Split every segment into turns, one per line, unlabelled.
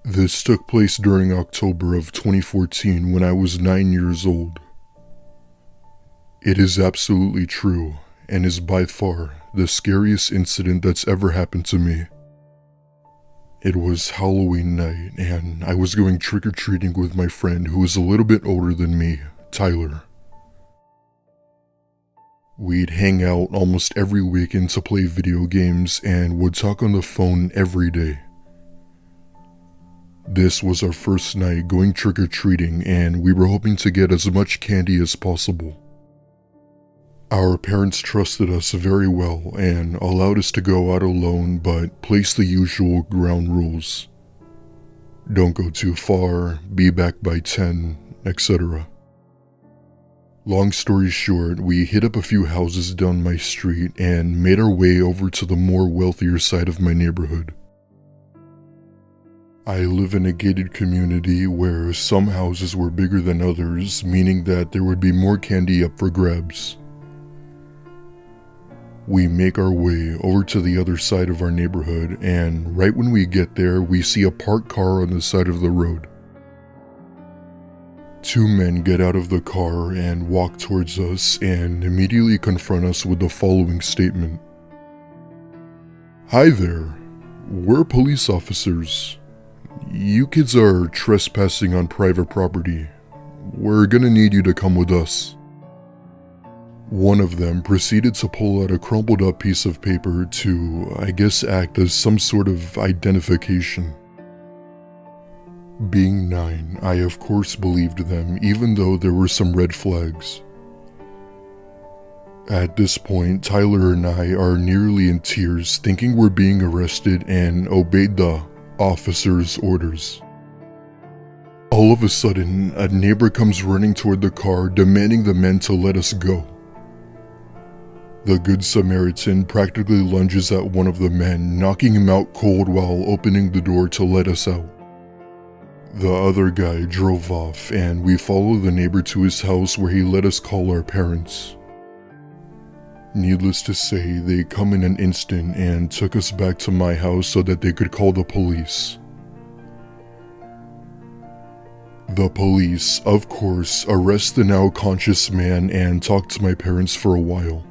This took place during October of 2014 when I was 9 years old. It is absolutely true and is by far the scariest incident that's ever happened to me. It was Halloween night and I was going trick-or-treating with my friend who was a little bit older than me, Tyler. We'd hang out almost every weekend to play video games and would talk on the phone every day. This was our first night going trick-or-treating and we were hoping to get as much candy as possible. Our parents trusted us very well and allowed us to go out alone but placed the usual ground rules. Don't go too far, be back by 10, etc. Long story short, we hit up a few houses down my street and made our way over to the more wealthier side of my neighborhood. I live in a gated community where some houses were bigger than others, meaning that there would be more candy up for grabs. We make our way over to the other side of our neighborhood, and right when we get there, we see a parked car on the side of the road. Two men get out of the car and walk towards us and immediately confront us with the following statement. "Hi there, we're police officers. You kids are trespassing on private property. We're gonna need you to come with us." One of them proceeded to pull out a crumpled up piece of paper to, I guess, act as some sort of identification. Being 9, I of course believed them, even though there were some red flags. At this point, Tyler and I are nearly in tears, thinking we're being arrested, and obeyed the officer's orders. All of a sudden, a neighbor comes running toward the car, demanding the men to let us go. The Good Samaritan practically lunges at one of the men, knocking him out cold while opening the door to let us out. The other guy drove off, and we followed the neighbor to his house where he let us call our parents. Needless to say, they come in an instant and took us back to my house so that they could call the police. The police, of course, arrest the now conscious man and talk to my parents for a while.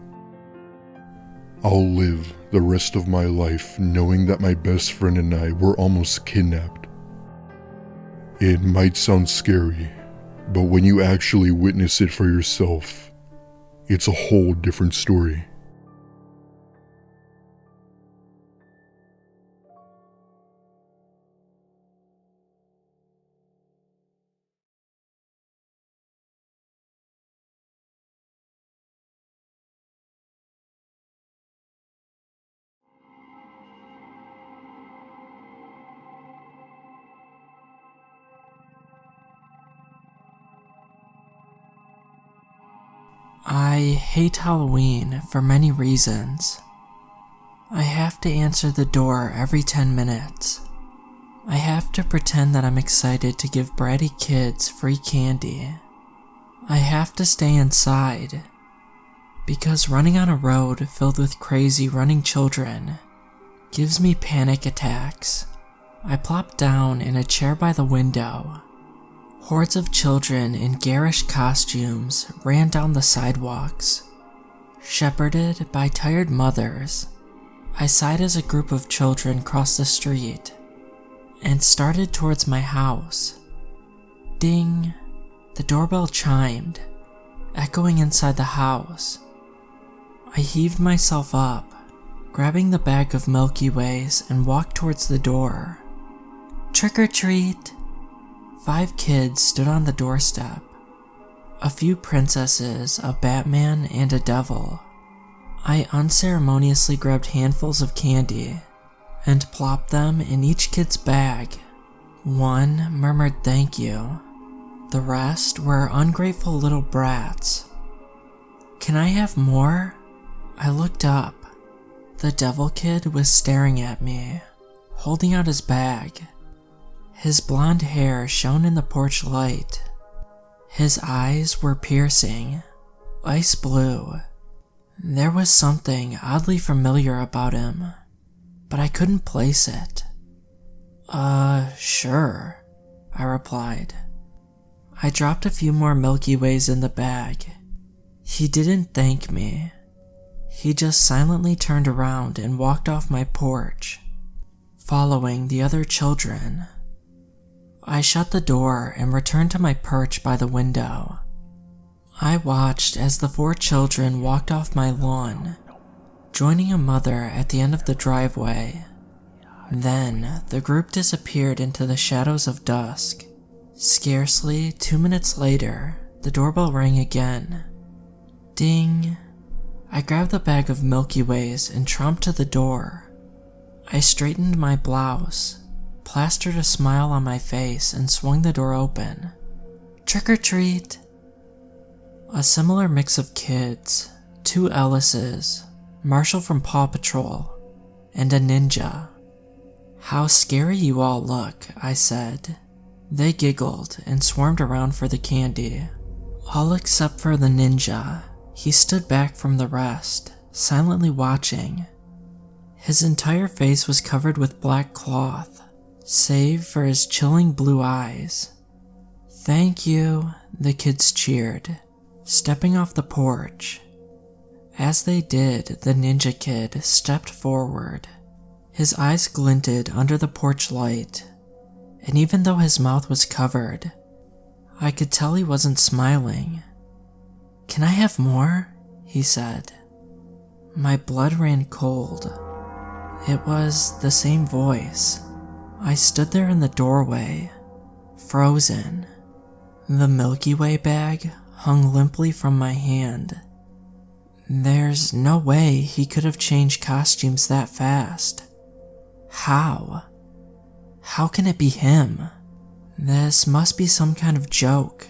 I'll live the rest of my life knowing that my best friend and I were almost kidnapped. It might sound scary, but when you actually witness it for yourself, it's a whole different story.
I hate Halloween for many reasons. I have to answer the door every 10 minutes. I have to pretend that I'm excited to give bratty kids free candy. I have to stay inside, because running on a road filled with crazy running children gives me panic attacks. I plop down in a chair by the window. Hordes of children in garish costumes ran down the sidewalks. Shepherded by tired mothers, I sighed as a group of children crossed the street and started towards my house. Ding! The doorbell chimed, echoing inside the house. I heaved myself up, grabbing the bag of Milky Ways and walked towards the door. Trick or treat! 5 kids stood on the doorstep. A few princesses, a Batman, and a devil. I unceremoniously grabbed handfuls of candy and plopped them in each kid's bag. One murmured thank you. The rest were ungrateful little brats. "Can I have more?" I looked up. The devil kid was staring at me, holding out his bag. His blonde hair shone in the porch light. His eyes were piercing, ice blue. There was something oddly familiar about him, but I couldn't place it. Sure, I replied. I dropped a few more Milky Ways in the bag. He didn't thank me. He just silently turned around and walked off my porch, following the other children. I shut the door and returned to my perch by the window. I watched as the 4 children walked off my lawn, joining a mother at the end of the driveway. Then, the group disappeared into the shadows of dusk. Scarcely 2 minutes later, the doorbell rang again. Ding! I grabbed the bag of Milky Ways and tromped to the door. I straightened my blouse, plastered a smile on my face, and swung the door open. Trick or treat! A similar mix of kids, 2 Ellises, Marshall from Paw Patrol, and a ninja. How scary you all look, I said. They giggled and swarmed around for the candy. All except for the ninja. He stood back from the rest, silently watching. His entire face was covered with black cloth, save for his chilling blue eyes. Thank you, the kids cheered, stepping off the porch. As they did, the ninja kid stepped forward. His eyes glinted under the porch light, and even though his mouth was covered, I could tell he wasn't smiling. Can I have more? He said. My blood ran cold. It was the same voice. I stood there in the doorway, frozen. The Milky Way bag hung limply from my hand. There's no way he could have changed costumes that fast. How? How can it be him? This must be some kind of joke.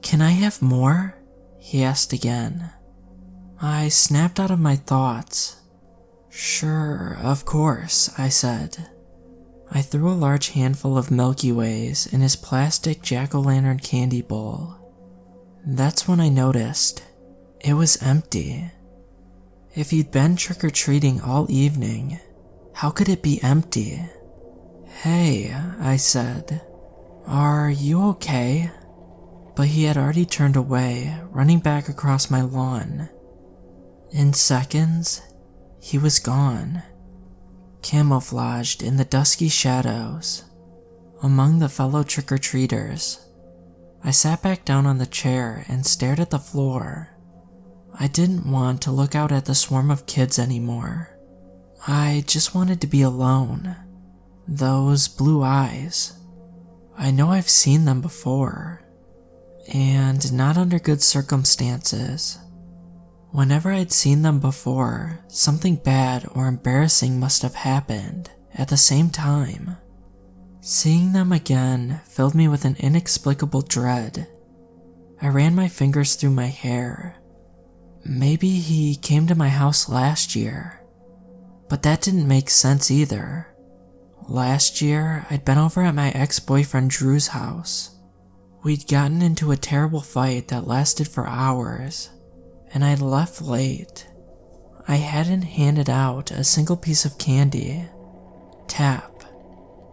Can I have more? He asked again. I snapped out of my thoughts. Sure, of course, I said. I threw a large handful of Milky Ways in his plastic jack-o'-lantern candy bowl. That's when I noticed it was empty. If he'd been trick-or-treating all evening, how could it be empty? Hey, I said. Are you okay? But he had already turned away, running back across my lawn. In seconds, he was gone, camouflaged in the dusky shadows, among the fellow trick-or-treaters. I sat back down on the chair and stared at the floor. I didn't want to look out at the swarm of kids anymore. I just wanted to be alone. Those blue eyes. I know I've seen them before, and not under good circumstances. Whenever I'd seen them before, something bad or embarrassing must have happened at the same time. Seeing them again filled me with an inexplicable dread. I ran my fingers through my hair. Maybe he came to my house last year, but that didn't make sense either. Last year, I'd been over at my ex-boyfriend Drew's house. We'd gotten into a terrible fight that lasted for hours, and I'd left late. I hadn't handed out a single piece of candy. Tap.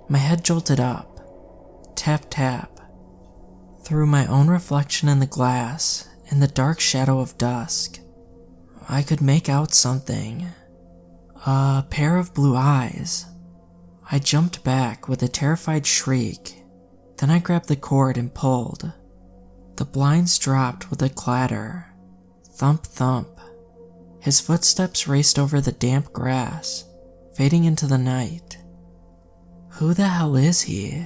My head jolted up. Tap, tap. Through my own reflection in the glass, in the dark shadow of dusk, I could make out something. A pair of blue eyes. I jumped back with a terrified shriek. Then I grabbed the cord and pulled. The blinds dropped with a clatter. Thump, thump. His footsteps raced over the damp grass, fading into the night. Who the hell is he?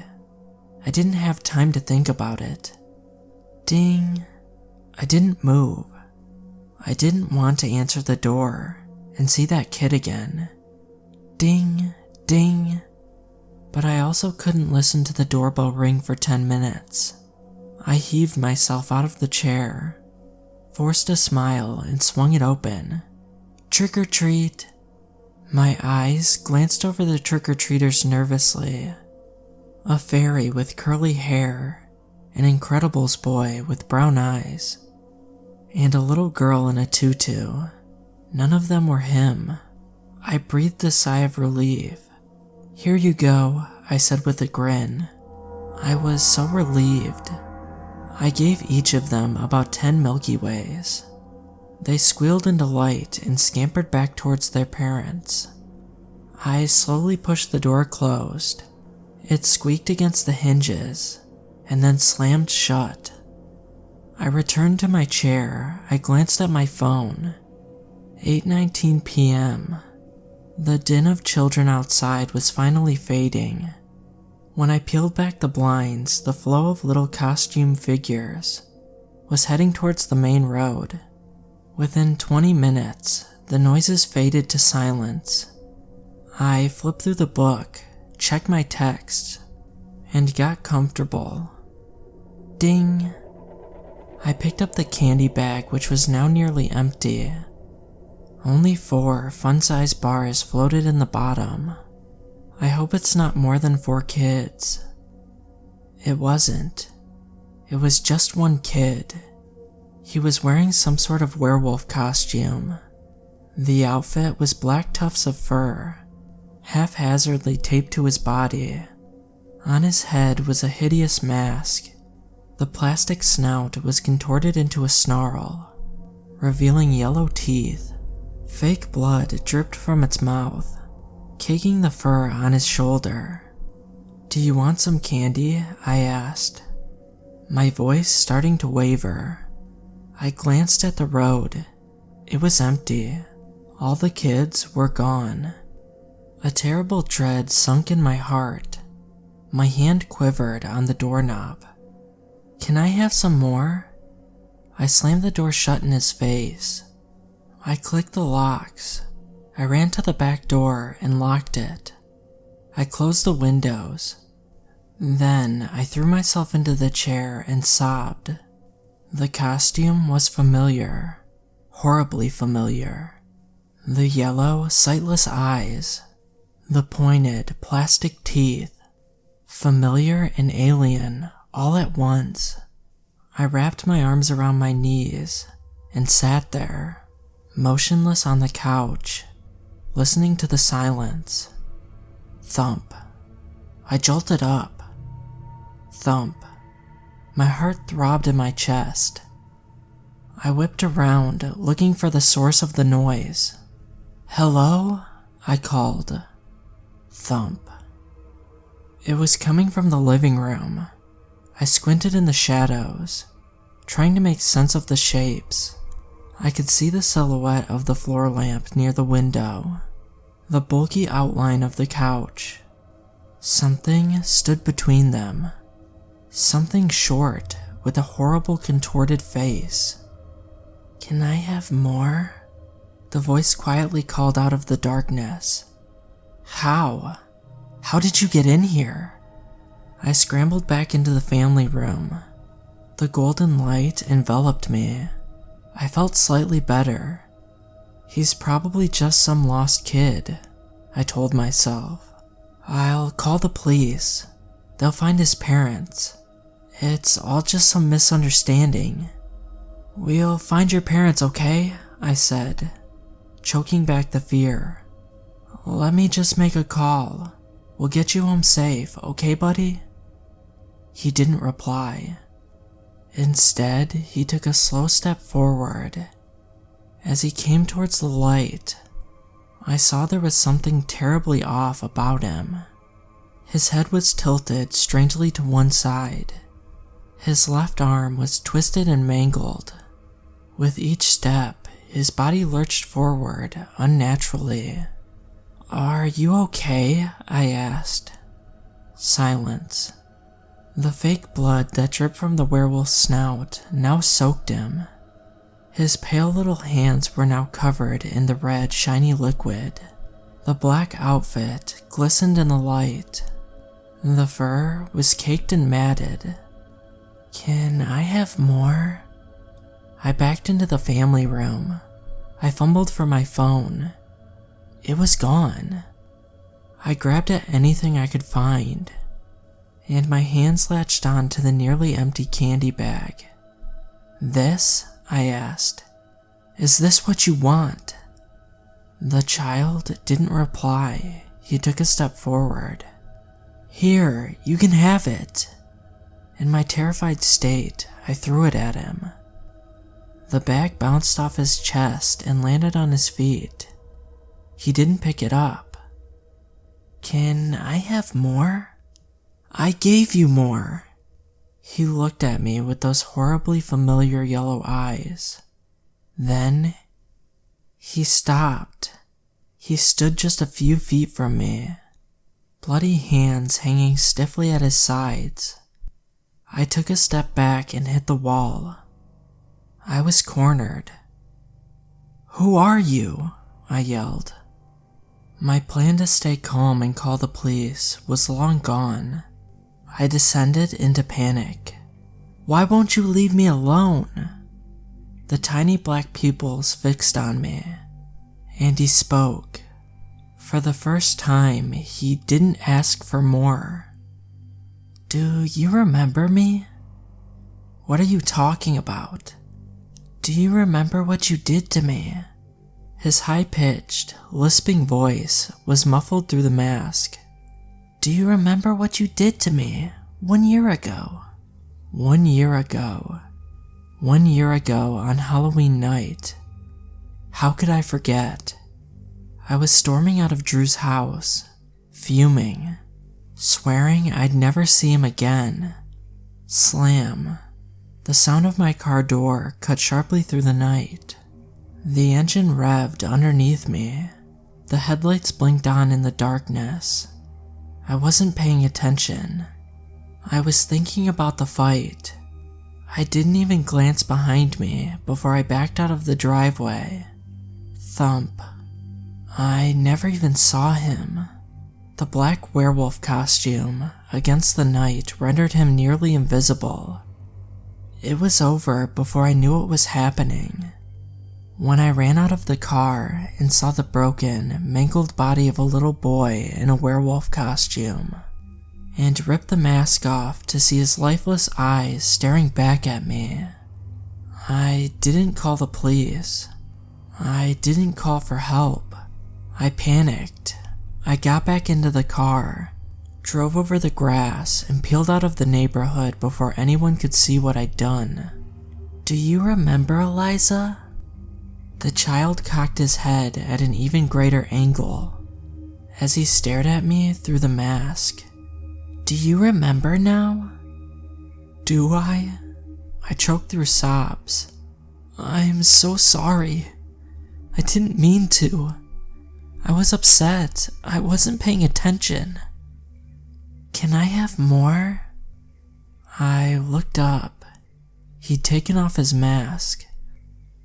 I didn't have time to think about it. Ding. I didn't move. I didn't want to answer the door and see that kid again. Ding, ding. But I also couldn't listen to the doorbell ring for 10 minutes. I heaved myself out of the chair, forced a smile, and swung it open. Trick or treat. My eyes glanced over the trick-or-treaters nervously. A fairy with curly hair, an Incredibles boy with brown eyes, and a little girl in a tutu. None of them were him. I breathed a sigh of relief. Here you go, I said with a grin. I was so relieved. I gave each of them about 10 Milky Ways. They squealed in delight and scampered back towards their parents. I slowly pushed the door closed. It squeaked against the hinges and then slammed shut. I returned to my chair. I glanced at my phone. 8:19 p.m. The din of children outside was finally fading. When I peeled back the blinds, the flow of little costume figures was heading towards the main road. Within 20 minutes, the noises faded to silence. I flipped through the book, checked my texts, and got comfortable. Ding! I picked up the candy bag, which was now nearly empty. Only 4 fun-sized bars floated in the bottom. I hope it's not more than 4 kids. It wasn't. It was just one kid. He was wearing some sort of werewolf costume. The outfit was black tufts of fur, haphazardly taped to his body. On his head was a hideous mask. The plastic snout was contorted into a snarl, revealing yellow teeth. Fake blood dripped from its mouth, caking the fur on his shoulder. "Do you want some candy?" I asked, my voice starting to waver. I glanced at the road. It was empty. All the kids were gone. A terrible dread sunk in my heart. My hand quivered on the doorknob. "Can I have some more?" I slammed the door shut in his face. I clicked the locks. I ran to the back door and locked it. I closed the windows. Then I threw myself into the chair and sobbed. The costume was familiar, horribly familiar. The yellow, sightless eyes, the pointed, plastic teeth, familiar and alien all at once. I wrapped my arms around my knees and sat there, motionless on the couch, listening to the silence. Thump. I jolted up. Thump. My heart throbbed in my chest. I whipped around, looking for the source of the noise. "Hello?" I called. Thump. It was coming from the living room. I squinted in the shadows, trying to make sense of the shapes. I could see the silhouette of the floor lamp near the window, the bulky outline of the couch. Something stood between them. Something short with a horrible contorted face. "Can I have more?" The voice quietly called out of the darkness. "How? How did you get in here?" I scrambled back into the family room. The golden light enveloped me. I felt slightly better. He's probably just some lost kid, I told myself. I'll call the police. They'll find his parents. It's all just some misunderstanding. "We'll find your parents, okay?" I said, choking back the fear. "Let me just make a call. We'll get you home safe, okay, buddy?" He didn't reply. Instead, he took a slow step forward. As he came towards the light, I saw there was something terribly off about him. His head was tilted strangely to one side. His left arm was twisted and mangled. With each step, his body lurched forward unnaturally. "Are you okay?" I asked. Silence. The fake blood that dripped from the werewolf's snout now soaked him. His pale little hands were now covered in the red, shiny liquid. The black outfit glistened in the light. The fur was caked and matted. "Can I have more?" I backed into the family room. I fumbled for my phone. It was gone. I grabbed at anything I could find, and my hands latched on to the nearly empty candy bag. "This?" I asked. "Is this what you want?" The child didn't reply. He took a step forward. "Here, you can have it." In my terrified state, I threw it at him. The bag bounced off his chest and landed on his feet. He didn't pick it up. "Can I have more?" "I gave you more." He looked at me with those horribly familiar yellow eyes. Then, he stopped. He stood just a few feet from me, bloody hands hanging stiffly at his sides. I took a step back and hit the wall. I was cornered. "Who are you?" I yelled. My plan to stay calm and call the police was long gone. I descended into panic. "Why won't you leave me alone?" The tiny black pupils fixed on me, and he spoke. For the first time, he didn't ask for more. "Do you remember me?" "What are you talking about?" "Do you remember what you did to me?" His high-pitched, lisping voice was muffled through the mask. "Do you remember what you did to me 1 year ago?" 1 year ago. 1 year ago on Halloween night. How could I forget? I was storming out of Drew's house, fuming, swearing I'd never see him again. Slam. The sound of my car door cut sharply through the night. The engine revved underneath me. The headlights blinked on in the darkness. I wasn't paying attention. I was thinking about the fight. I didn't even glance behind me before I backed out of the driveway. Thump. I never even saw him. The black werewolf costume against the night rendered him nearly invisible. It was over before I knew what was happening. When I ran out of the car and saw the broken, mangled body of a little boy in a werewolf costume, and ripped the mask off to see his lifeless eyes staring back at me, I didn't call the police. I didn't call for help. I panicked. I got back into the car, drove over the grass, and peeled out of the neighborhood before anyone could see what I'd done. "Do you remember, Eliza?" The child cocked his head at an even greater angle as he stared at me through the mask. "Do you remember now?" "Do I?" I choked through sobs. "I'm so sorry. I didn't mean to. I was upset. I wasn't paying attention." "Can I have more?" I looked up. He'd taken off his mask.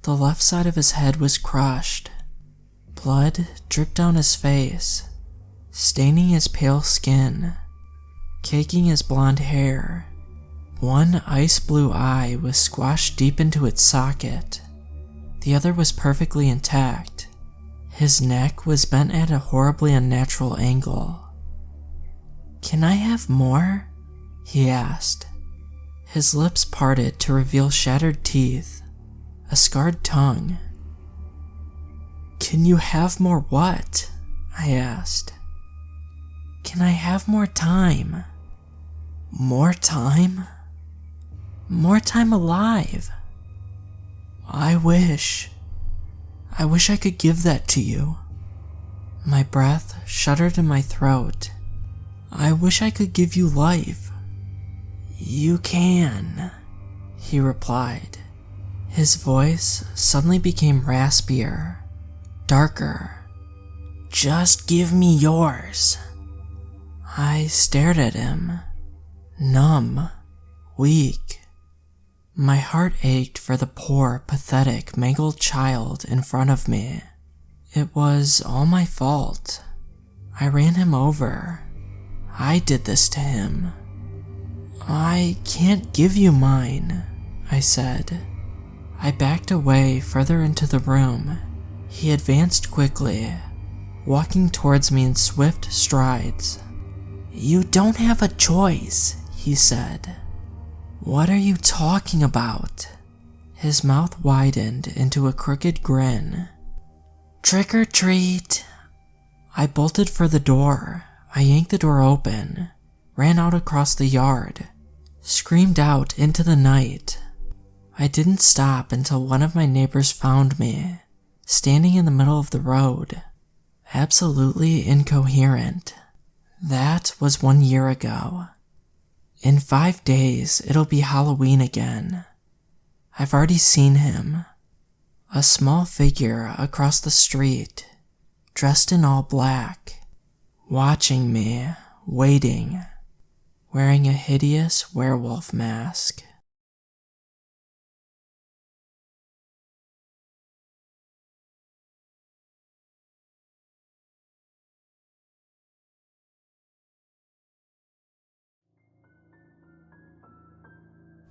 The left side of his head was crushed. Blood dripped down his face, staining his pale skin, caking his blonde hair. One ice blue eye was squashed deep into its socket. The other was perfectly intact. His neck was bent at a horribly unnatural angle. "Can I have more?" he asked. His lips parted to reveal shattered teeth, a scarred tongue. "Can you have more what?" I asked. "Can I have more time?" "More time?" "More time alive." I wish I could give that to you." My breath shuddered in my throat. "I wish I could give you life." "You can," he replied. His voice suddenly became raspier, darker. "Just give me yours." I stared at him, numb, weak. My heart ached for the poor, pathetic, mangled child in front of me. It was all my fault. I ran him over. I did this to him. "I can't give you mine," I said. I backed away further into the room. He advanced quickly, walking towards me in swift strides. "You don't have a choice," he said. "What are you talking about?" His mouth widened into a crooked grin. "Trick or treat." I bolted for the door. I yanked the door open. ran out across the yard, screamed out into the night. I didn't stop until one of my neighbors found me, standing in the middle of the road, absolutely incoherent. That was 1 year ago. In 5 days, it'll be Halloween again. I've already seen him. A small figure across the street, dressed in all black, watching me, waiting, wearing a hideous werewolf mask.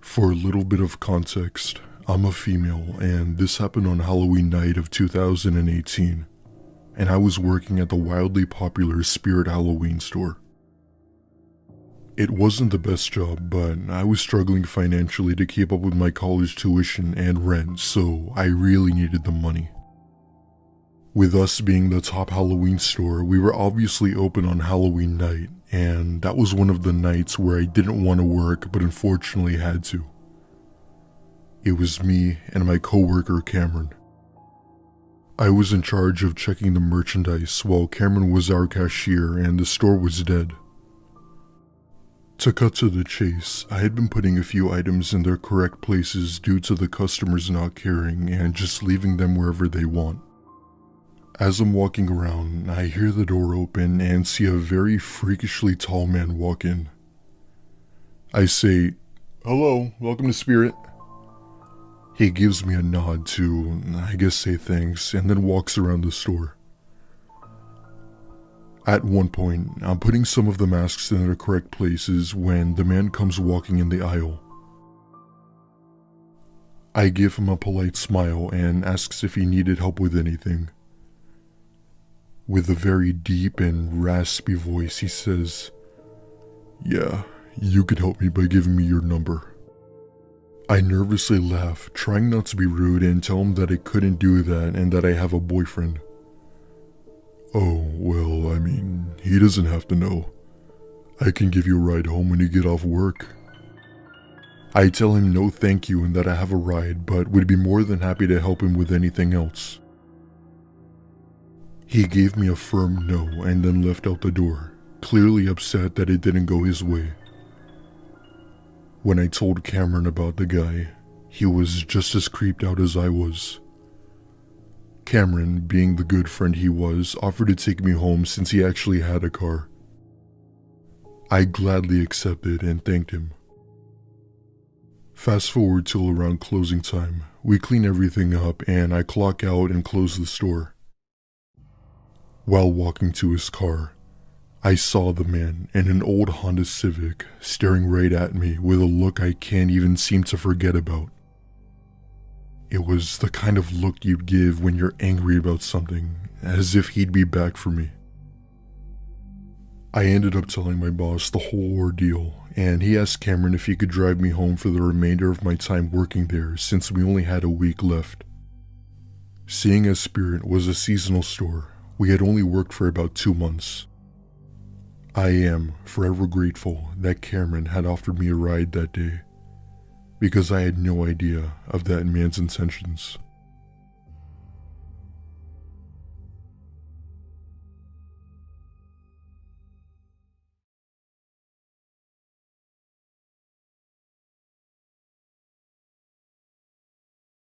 For a little bit of context, I'm a female, and this happened on Halloween night of 2018, and I was working at the wildly popular Spirit Halloween store. It wasn't the best job, but I was struggling financially to keep up with my college tuition and rent, so I really needed the money. With us being the top Halloween store, we were obviously open on Halloween night, and that was one of the nights where I didn't want to work but unfortunately had to. It was me and my coworker Cameron. I was in charge of checking the merchandise while Cameron was our cashier and the store was dead. To cut to the chase, I had been putting a few items in their correct places due to the customers not caring and just leaving them wherever they want. As I'm walking around, I hear the door open and see a very freakishly tall man walk in. I say, "Hello, welcome to Spirit." He gives me a nod to, I guess, say thanks, and then walks around the store. At one point, I'm putting some of the masks in their correct places when the man comes walking in the aisle. I give him a polite smile and asks if he needed help with anything. With a very deep and raspy voice, he says, "Yeah, you can help me by giving me your number." I nervously laugh, trying not to be rude, and tell him that I couldn't do that and that I have a boyfriend. "Oh, well, I mean, he doesn't have to know. I can give you a ride home when you get off work." I tell him no thank you and that I have a ride, but would be more than happy to help him with anything else. He gave me a firm no and then left out the door, clearly upset that it didn't go his way. When I told Cameron about the guy, he was just as creeped out as I was. Cameron, being the good friend he was, offered to take me home since he actually had a car. I gladly accepted and thanked him. Fast forward till around closing time, we clean everything up and I clock out and close the store. While walking to his car, I saw the man in an old Honda Civic staring right at me with a look I can't even seem to forget about. It was the kind of look you'd give when you're angry about something, as if he'd be back for me. I ended up telling my boss the whole ordeal, and he asked Cameron if he could drive me home for the remainder of my time working there since we only had a week left. Seeing as Spirit was a seasonal store, we had only worked for about 2 months. I am forever grateful that Cameron had offered me a ride that day, because I had no idea of that man's intentions.